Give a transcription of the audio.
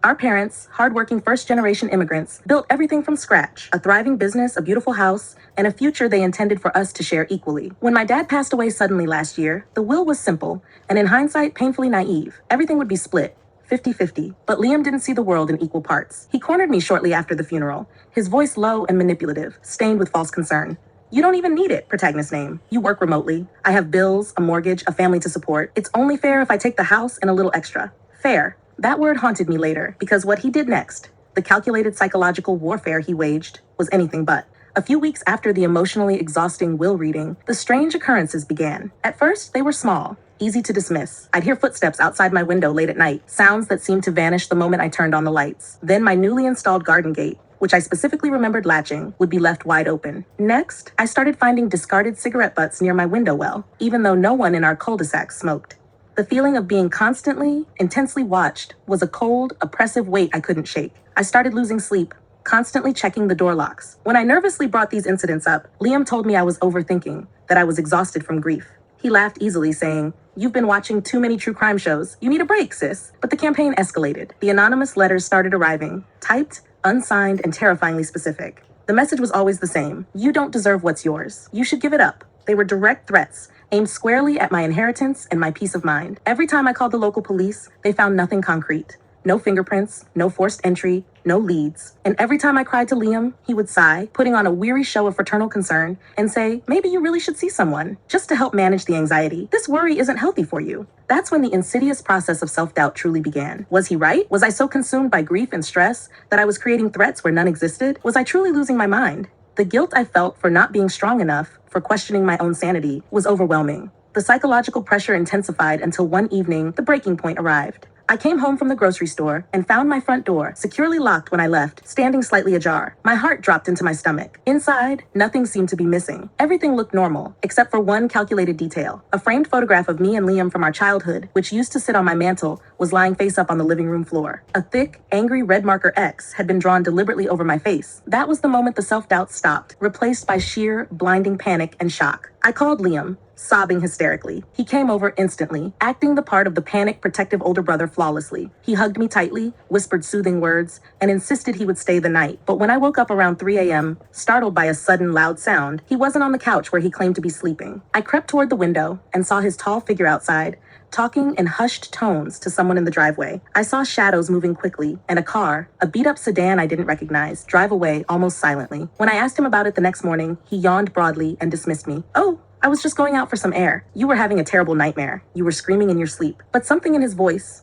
Our parents, hardworking first-generation immigrants, built everything from scratch: a thriving business, a beautiful house, and a future they intended for us to share equally. When my dad passed away suddenly last year, the will was simple, and in hindsight, painfully naive. Everything would be split. 50-50. But Liam didn't see the world in equal parts. He cornered me shortly after the funeral, his voice low and manipulative, stained with false concern. You don't even need it, protagonist name. You work remotely. I have bills, a mortgage, a family to support. It's only fair if I take the house and a little extra. Fair. That word haunted me later, because what he did next, the calculated psychological warfare he waged, was anything but. A few weeks after the emotionally exhausting will reading, the strange occurrences began. At first, they were small, easy to dismiss. I'd hear footsteps outside my window late at night, sounds that seemed to vanish the moment I turned on the lights. Then my newly installed garden gate, which I specifically remembered latching, would be left wide open. Next, I started finding discarded cigarette butts near my window well, even though no one in our cul-de-sac smoked. The feeling of being constantly, intensely watched was a cold, oppressive weight I couldn't shake. I started losing sleep, constantly checking the door locks. When I nervously brought these incidents up, Liam told me I was overthinking, that I was exhausted from grief. He laughed easily, saying, "You've been watching too many true crime shows. You need a break, sis." But the campaign escalated. The anonymous letters started arriving, typed, unsigned, and terrifyingly specific. The message was always the same: you don't deserve what's yours. You should give it up. They were direct threats, aimed squarely at my inheritance and my peace of mind. Every time I called the local police, they found nothing concrete. No fingerprints, no forced entry, no leads. And every time I cried to Liam, he would sigh, putting on a weary show of fraternal concern, and say, "Maybe you really should see someone, just to help manage the anxiety. This worry isn't healthy for you." That's when the insidious process of self-doubt truly began. Was he right? Was I so consumed by grief and stress that I was creating threats where none existed? Was I truly losing my mind? The guilt I felt for not being strong enough, for questioning my own sanity, was overwhelming. The psychological pressure intensified until one evening, the breaking point arrived. I came home from the grocery store and found my front door, securely locked when I left, standing slightly ajar. My heart dropped into my stomach. Inside, nothing seemed to be missing. Everything looked normal, except for one calculated detail. A framed photograph of me and Liam from our childhood, which used to sit on my mantle, was lying face up on the living room floor. A thick, angry red marker X had been drawn deliberately over my face. That was the moment the self-doubt stopped, replaced by sheer, blinding panic and shock. I called Liam, sobbing hysterically. He came over instantly, acting the part of the panic, protective older brother flawlessly. He hugged me tightly, whispered soothing words, and insisted he would stay the night. But when I woke up around 3 a.m., startled by a sudden loud sound, he wasn't on the couch where he claimed to be sleeping. I crept toward the window and saw his tall figure outside, talking in hushed tones to someone in the driveway. I saw shadows moving quickly, and a car, a beat-up sedan I didn't recognize, drive away almost silently. When I asked him about it the next morning, he yawned broadly and dismissed me. "Oh, I was just going out for some air. You were having a terrible nightmare. You were screaming in your sleep." But something in his voice,